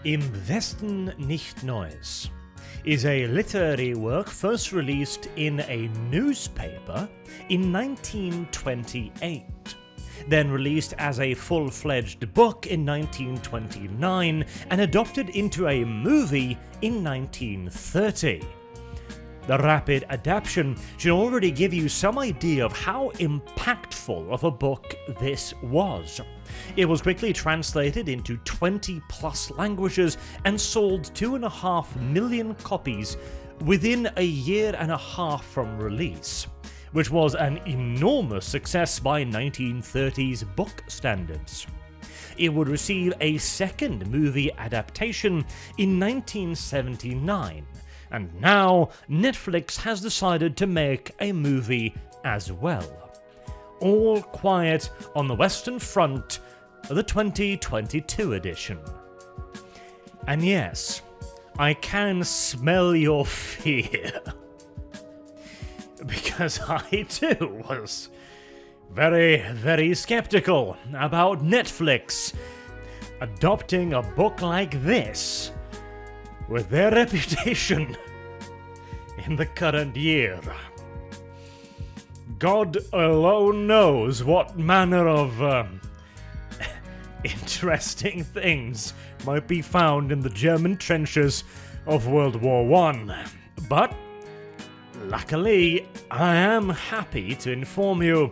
Im Westen nicht Neues is a literary work first released in a newspaper in 1928, then released as a full-fledged book in 1929 and adopted into a movie in 1930. The rapid adaptation should already give you some idea of how impactful of a book this was. It was quickly translated into 20 plus languages and sold 2.5 million copies within a year and a half from release, which was an enormous success by 1930s book standards. It would receive a second movie adaptation in 1979, and now Netflix has decided to make a movie as well. All Quiet on the Western Front, the 2022 edition. And yes, I can smell your fear. Because I too was very, very skeptical about Netflix adopting a book like this with their reputation in the current year. God alone knows what manner of interesting things might be found in the German trenches of World War I. But luckily, I am happy to inform you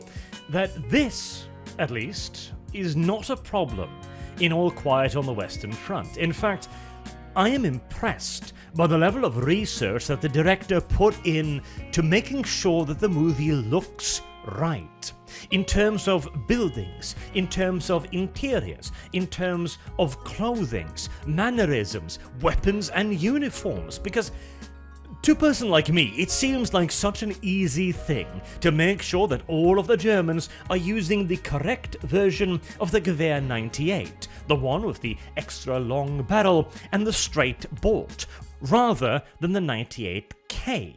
that this, at least, is not a problem in All Quiet on the Western Front. In fact, I am impressed by the level of research that the director put in to making sure that the movie looks right. In terms of buildings, in terms of interiors, in terms of clothings, mannerisms, weapons and uniforms, because to a person like me, it seems like such an easy thing to make sure that all of the Germans are using the correct version of the Gewehr 98, the one with the extra long barrel and the straight bolt, rather than the 98K.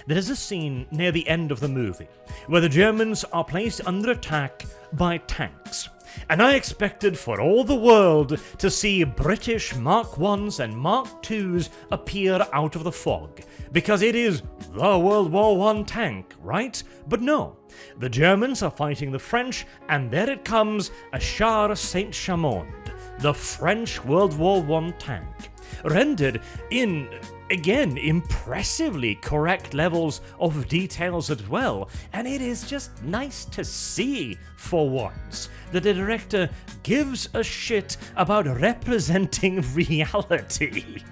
There is a scene near the end of the movie where the Germans are placed under attack by tanks, and I expected for all the world to see British Mark 1s and Mark 2s appear out of the fog, because it is the World War I tank, right? But no, the Germans are fighting the French, and there it comes, a Char Saint-Chamond, the French World War I tank, rendered in, again, impressively correct levels of details as well, and it is just nice to see, for once, that the director gives a shit about representing reality.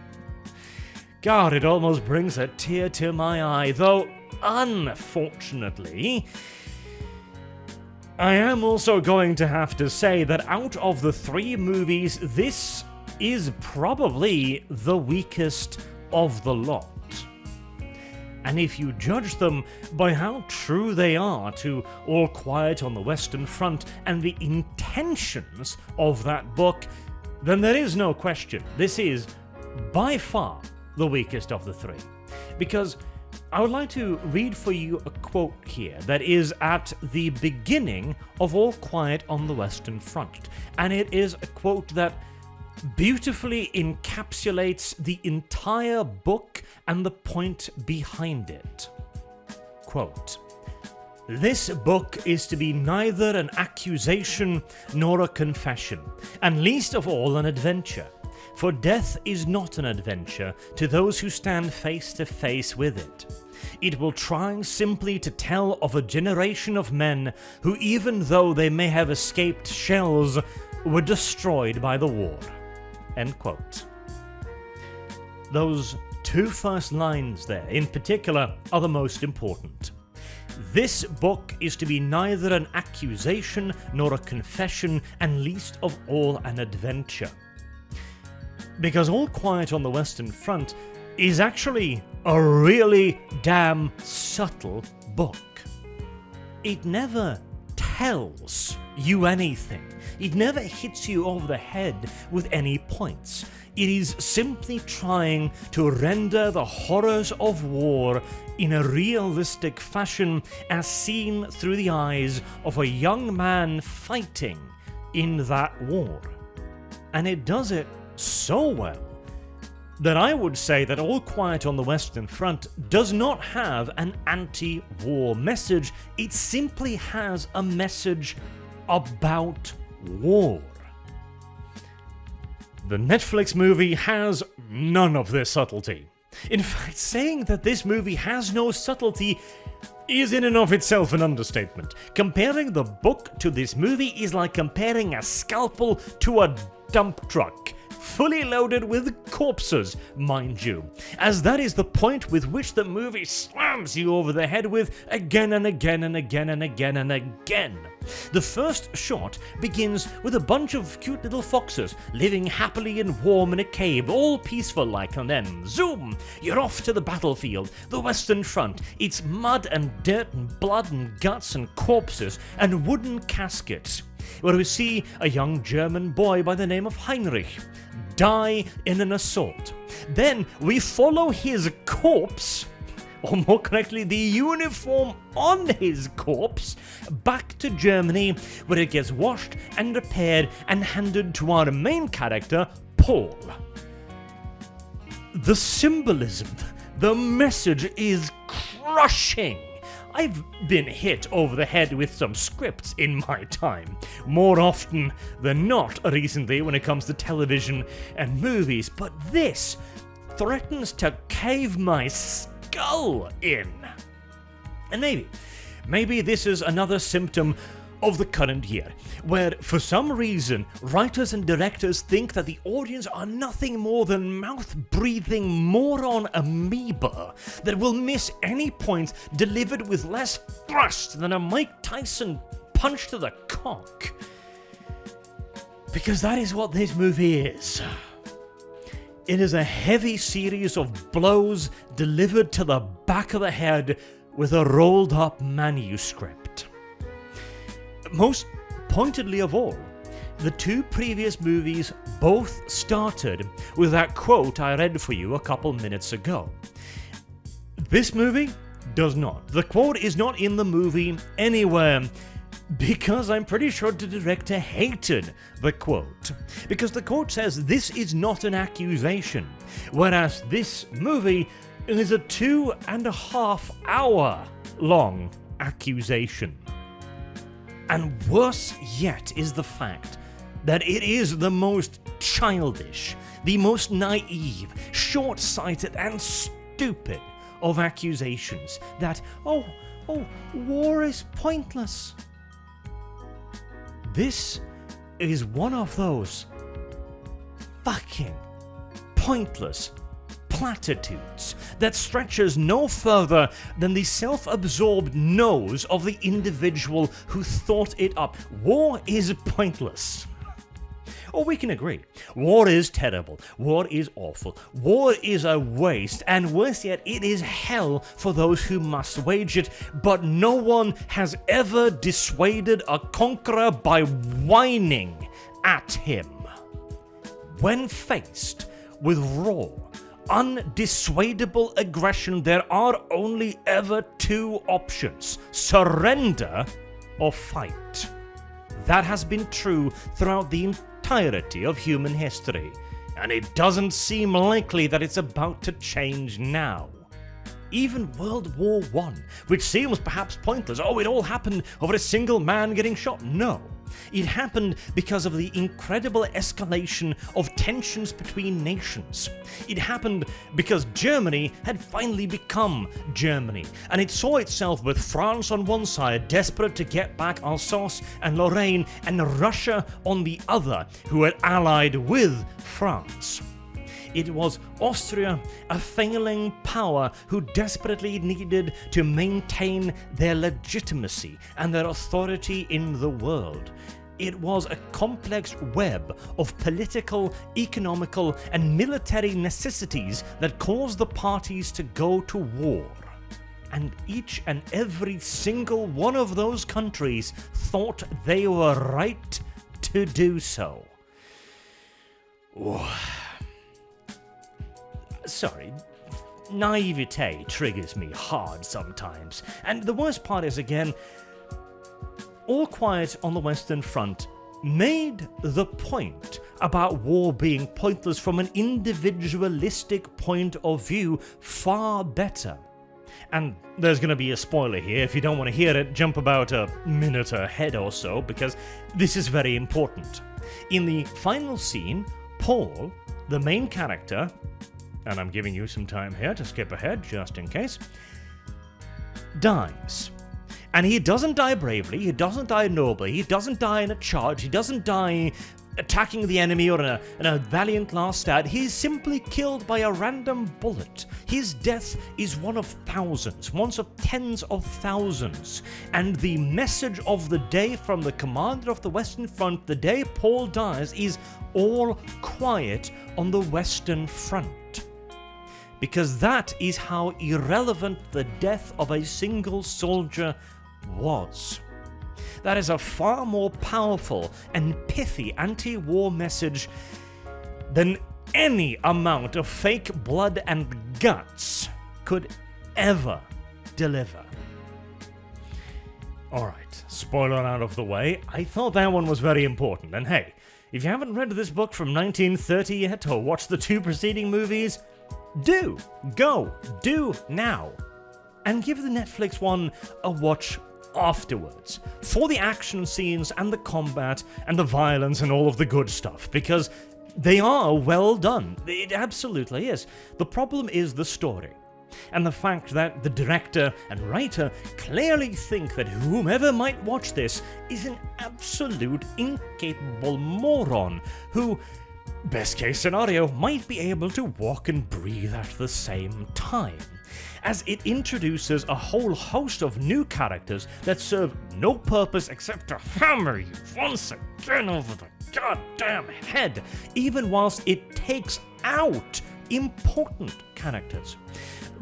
God, it almost brings a tear to my eye, though, unfortunately, I am also going to have to say that out of the 3 movies, this is probably the weakest of the lot. And if you judge them by how true they are to All Quiet on the Western Front and the intentions of that book, then there is no question this is by far the weakest of the 3. Because I would like to read for you a quote here that is at the beginning of All Quiet on the Western Front, and it is a quote that beautifully encapsulates the entire book and the point behind it. Quote, "This book is to be neither an accusation nor a confession, and least of all an adventure. For death is not an adventure to those who stand face to face with it. It will try simply to tell of a generation of men who, even though they may have escaped shells, were destroyed by the war." End quote. Those 2 first lines there, in particular, are the most important. This book is to be neither an accusation nor a confession, and least of all an adventure. Because All Quiet on the Western Front is actually a really damn subtle book. It never tells you anything. It never hits you over the head with any points. It is simply trying to render the horrors of war in a realistic fashion as seen through the eyes of a young man fighting in that war. And it does it so well that I would say that All Quiet on the Western Front does not have an anti-war message. It simply has a message about war. The Netflix movie has none of this subtlety. In fact, saying that this movie has no subtlety is in and of itself an understatement. Comparing the book to this movie is like comparing a scalpel to a dump truck, fully loaded with corpses, mind you, as that is the point with which the movie slams you over the head with again and again and again and again and again. The first shot begins with a bunch of cute little foxes living happily and warm in a cave, all peaceful like, and then zoom, you're off to the battlefield, the Western Front. It's mud and dirt and blood and guts and corpses and wooden caskets, where we see a young German boy by the name of Heinrich die in an assault. Then we follow his corpse, or more correctly, the uniform on his corpse, back to Germany, where it gets washed and repaired and handed to our main character, Paul. The symbolism, the message is crushing. I've been hit over the head with some scripts in my time, more often than not recently when it comes to television and movies, but this threatens to cave my skull in. And maybe this is another symptom of the current year, where for some reason writers and directors think that the audience are nothing more than mouth-breathing moron amoeba that will miss any point delivered with less thrust than a Mike Tyson punch to the cock. Because that is what this movie is. It is a heavy series of blows delivered to the back of the head with a rolled-up manuscript. Most pointedly of all, the two previous movies both started with that quote I read for you a couple minutes ago. This movie does not. The quote is not in the movie anywhere, because I'm pretty sure the director hated the quote. Because the quote says this is not an accusation, whereas this movie is a 2.5 hour long accusation. And worse yet is the fact that it is the most childish, the most naive, short-sighted and stupid of accusations that, war is pointless. This is one of those fucking pointless platitudes that stretches no further than the self-absorbed nose of the individual who thought it up. War is pointless. Or we can agree. War is terrible. War is awful. War is a waste, and worse yet, it is hell for those who must wage it, but no one has ever dissuaded a conqueror by whining at him. When faced with raw, undissuadable aggression, there are only ever two options: surrender or fight. That has been true throughout the entirety of human history, and it doesn't seem likely that it's about to change now. Even World War I, which seems perhaps pointless, it all happened over a single man getting shot. No. It happened because of the incredible escalation of tensions between nations. It happened because Germany had finally become Germany, and it saw itself with France on one side, desperate to get back Alsace and Lorraine, and Russia on the other, who had allied with France. It was Austria, a failing power who desperately needed to maintain their legitimacy and their authority in the world. It was a complex web of political, economical, and military necessities that caused the parties to go to war. And each and every single one of those countries thought they were right to do so. Sorry, naivete triggers me hard sometimes. And the worst part is, again, All Quiet on the Western Front made the point about war being pointless from an individualistic point of view far better. And there's going to be a spoiler here. If you don't want to hear it, jump about a minute ahead or so, because this is very important. In the final scene, Paul, the main character, and I'm giving you some time here to skip ahead just in case, dies. And he doesn't die bravely, he doesn't die nobly, he doesn't die in a charge, he doesn't die attacking the enemy or in a valiant last stand. He's simply killed by a random bullet. His death is one of thousands, one of tens of thousands. And the message of the day from the commander of the Western Front, the day Paul dies, is all quiet on the Western Front. Because that is how irrelevant the death of a single soldier was. That is a far more powerful and pithy anti-war message than any amount of fake blood and guts could ever deliver. Alright, spoiler out of the way, I thought that one was very important, and hey, if you haven't read this book from 1930 yet or watched the 2 preceding movies, do now, and give the Netflix one a watch afterwards, for the action scenes and the combat and the violence and all of the good stuff, because they are well done. It absolutely is. The problem is the story, and the fact that the director and writer clearly think that whomever might watch this is an absolute incapable moron who, best case scenario, might be able to walk and breathe at the same time, as it introduces a whole host of new characters that serve no purpose except to hammer you once again over the goddamn head, even whilst it takes out important characters.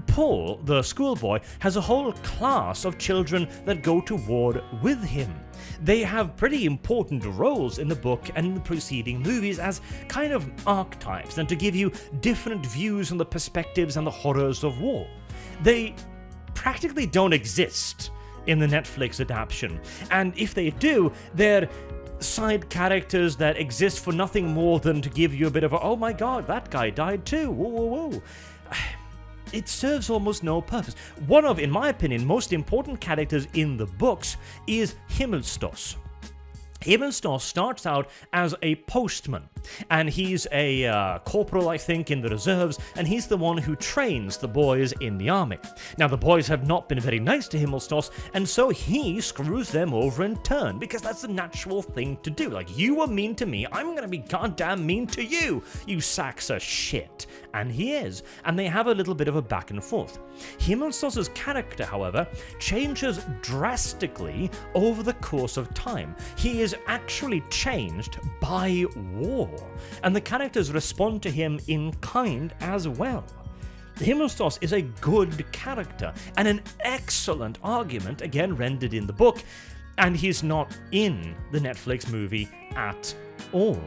Paul, the schoolboy, has a whole class of children that go to war with him. They have pretty important roles in the book and the preceding movies as kind of archetypes and to give you different views on the perspectives and the horrors of war. They practically don't exist in the Netflix adaptation, and if they do, they're side characters that exist for nothing more than to give you a bit of a, oh my god, that guy died too, whoa, whoa, whoa. It serves almost no purpose. One of, in my opinion, most important characters in the books is Himmelstoss. Himmelstoss starts out as a postman, and he's a corporal, I think, in the reserves, and he's the one who trains the boys in the army. Now, the boys have not been very nice to Himmelstoss, and so he screws them over in turn, because that's the natural thing to do. Like, you were mean to me, I'm gonna be goddamn mean to you, you sacks of shit. And he is, and they have a little bit of a back and forth. Himmelstoss's character, however, changes drastically over the course of time. He is actually changed by war, and the characters respond to him in kind as well. Himmelstoss is a good character, and an excellent argument, again rendered in the book, and he's not in the Netflix movie at all.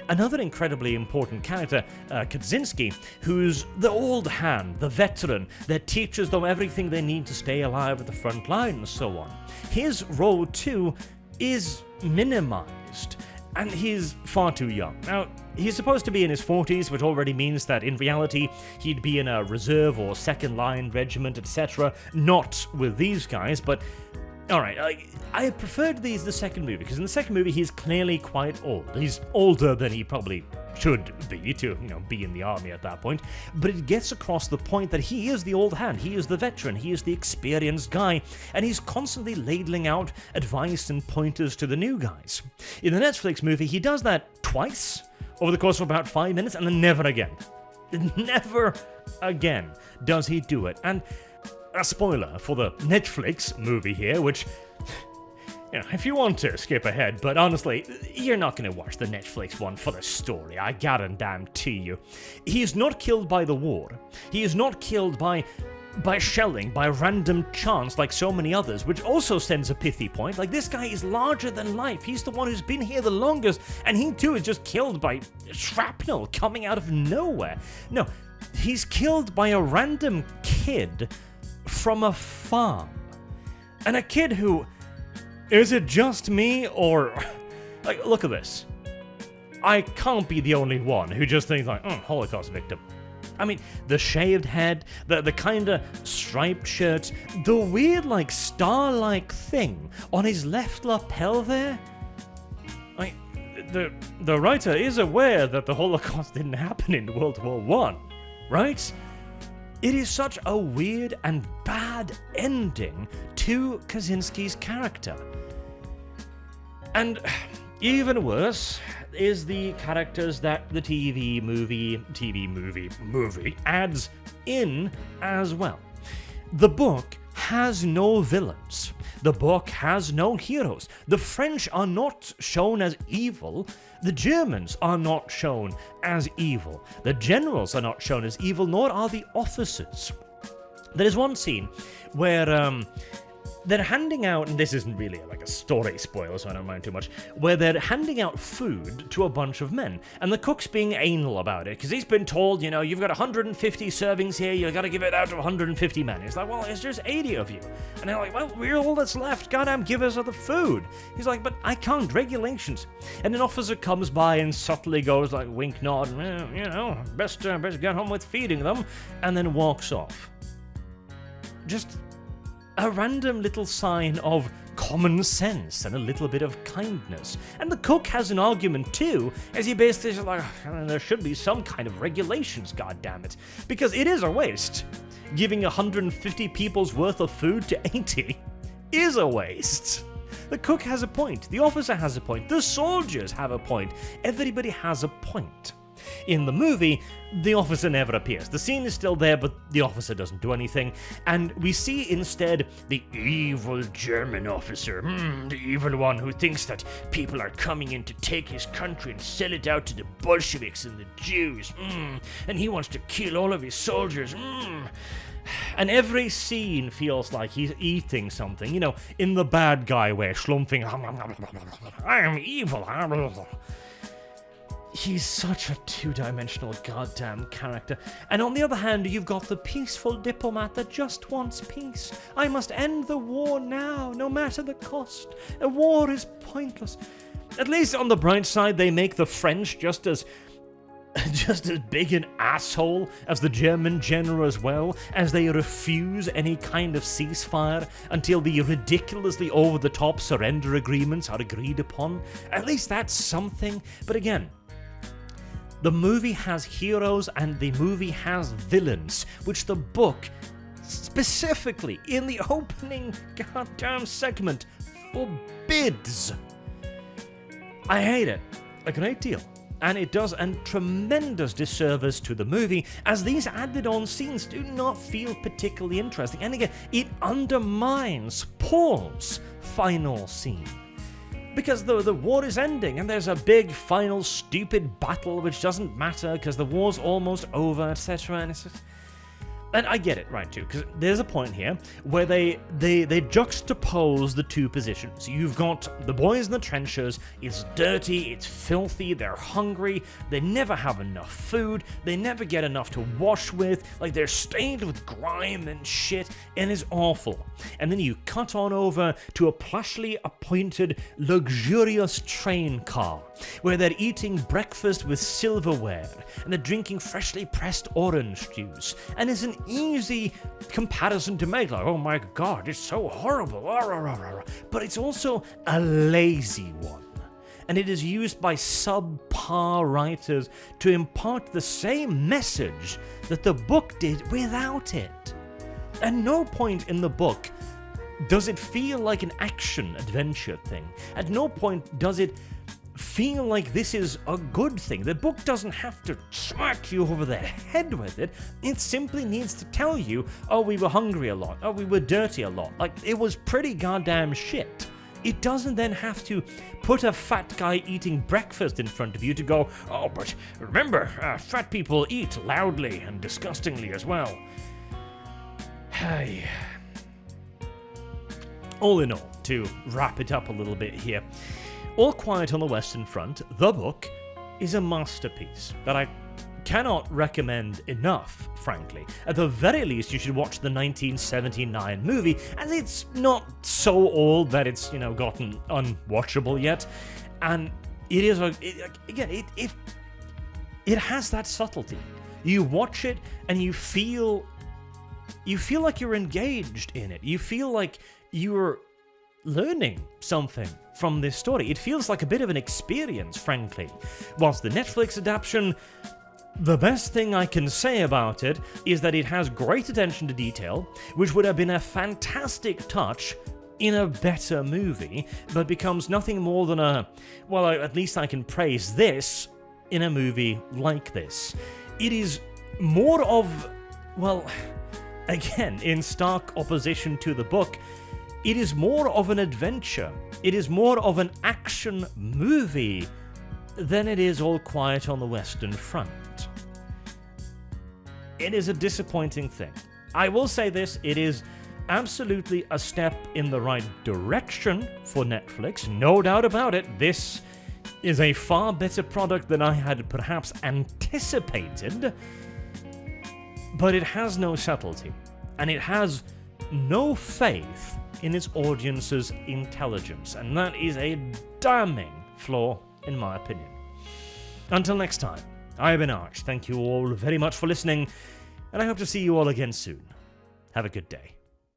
Another incredibly important character, Kaczynski, who's the old hand, the veteran, that teaches them everything they need to stay alive at the front line and so on. His role, too, is minimized, and he's far too young. Now, he's supposed to be in his 40s, which already means that in reality he'd be in a reserve or second-line regiment, etc., not with these guys, but alright, I preferred the second movie, because in the second movie he's clearly quite old. He's older than he probably should be to, be in the army at that point, but it gets across the point that he is the old hand, he is the veteran, he is the experienced guy, and he's constantly ladling out advice and pointers to the new guys. In the Netflix movie, he does that twice over the course of about 5 minutes, and then never again. Never again does he do it, and a spoiler for the Netflix movie here, which, if you want to skip ahead, but honestly, you're not going to watch the Netflix one for the story, I guarantee you. He is not killed by the war. He is not killed by shelling, by random chance like so many others, which also sends a pithy point. Like, this guy is larger than life. He's the one who's been here the longest, and he too is just killed by shrapnel coming out of nowhere. No, he's killed by a random kid from a farm. And a kid who, is it just me, or, like, look at this. I can't be the only one who just thinks like, Holocaust victim. I mean, the shaved head, the kind of striped shirt, the weird, like, star-like thing on his left lapel there. The writer is aware that the Holocaust didn't happen in World War I, right? It is such a weird and bad ending to Kaczynski's character. And even worse is the characters that the movie adds in as well. The book has no villains. The book has no heroes. The French are not shown as evil. The Germans are not shown as evil. The generals are not shown as evil, nor are the officers. There is one scene where they're handing out, and this isn't really like a story spoiler, so I don't mind too much, where they're handing out food to a bunch of men, and the cook's being anal about it, because he's been told, you've got 150 servings here, you've got to give it out to 150 men. He's like, well, it's just 80 of you. And they're like, well, we're all that's left, goddamn, give us the food. He's like, but I can't, regulations. And an officer comes by and subtly goes like, wink, nod, best get on with feeding them, and then walks off. Just a random little sign of common sense and a little bit of kindness. And the cook has an argument too, as he basically is like, there should be some kind of regulations, goddammit. Because it is a waste. Giving 150 people's worth of food to 80 is a waste. The cook has a point, the officer has a point, the soldiers have a point, everybody has a point. In the movie, the officer never appears. The scene is still there, but the officer doesn't do anything, and we see instead the evil German officer, the evil one who thinks that people are coming in to take his country and sell it out to the Bolsheviks and the Jews, and he wants to kill all of his soldiers, And every scene feels like he's eating something, in the bad guy way, schlumping, I am evil. He's such a two-dimensional goddamn character. And on the other hand, you've got the peaceful diplomat that just wants peace. I must end the war now, no matter the cost. A war is pointless. At least on the bright side, they make the French just as big an asshole as the German general as well, as they refuse any kind of ceasefire until the ridiculously over-the-top surrender agreements are agreed upon. At least that's something. But again, the movie has heroes and the movie has villains, which the book, specifically in the opening goddamn segment, forbids. I hate it a great deal, and it does a tremendous disservice to the movie, as these added-on scenes do not feel particularly interesting, and again, it undermines Paul's final scene. Because the war is ending, and there's a big final stupid battle which doesn't matter because the war's almost over, etc. And it's just... And I get it, right, too, because there's a point here where they juxtapose the two positions. You've got the boys in the trenches, it's dirty, it's filthy, they're hungry, they never have enough food, they never get enough to wash with, like they're stained with grime and shit, and it's awful. And then you cut on over to a plushly appointed, luxurious train car, where they're eating breakfast with silverware, and they're drinking freshly pressed orange juice, and it's an easy comparison to make, like, oh my god, it's so horrible, but it's also a lazy one, and it is used by subpar writers to impart the same message that the book did without it. At no point in the book does it feel like an action-adventure thing. At no point does it feel like this is a good thing. The book doesn't have to smack you over the head with it. It simply needs to tell you, oh, we were hungry a lot. Oh, we were dirty a lot. Like, it was pretty goddamn shit. It doesn't then have to put a fat guy eating breakfast in front of you to go, oh, but remember, fat people eat loudly and disgustingly as well. Hey. All in all, to wrap it up a little bit here, All Quiet on the Western Front, the book, is a masterpiece that I cannot recommend enough, frankly. At the very least, you should watch the 1979 movie, as it's not so old that it's, gotten unwatchable yet. And It is it has that subtlety. You watch it and you feel like you're engaged in it. You feel like you're learning something from this story. It feels like a bit of an experience, frankly. Whilst the Netflix adaptation, the best thing I can say about it is that it has great attention to detail, which would have been a fantastic touch in a better movie, but becomes nothing more than at least I can praise this in a movie like this. It is more of, again, in stark opposition to the book, it is more of an adventure. It is more of an action movie than it is All Quiet on the Western Front. It is a disappointing thing. I will say this, it is absolutely a step in the right direction for Netflix, no doubt about it. This is a far better product than I had perhaps anticipated, but it has no subtlety, and it has no faith in its audience's intelligence, and that is a damning flaw in my opinion. Until next time, I have been Arch. Thank you all very much for listening, and I hope to see you all again soon. Have a good day.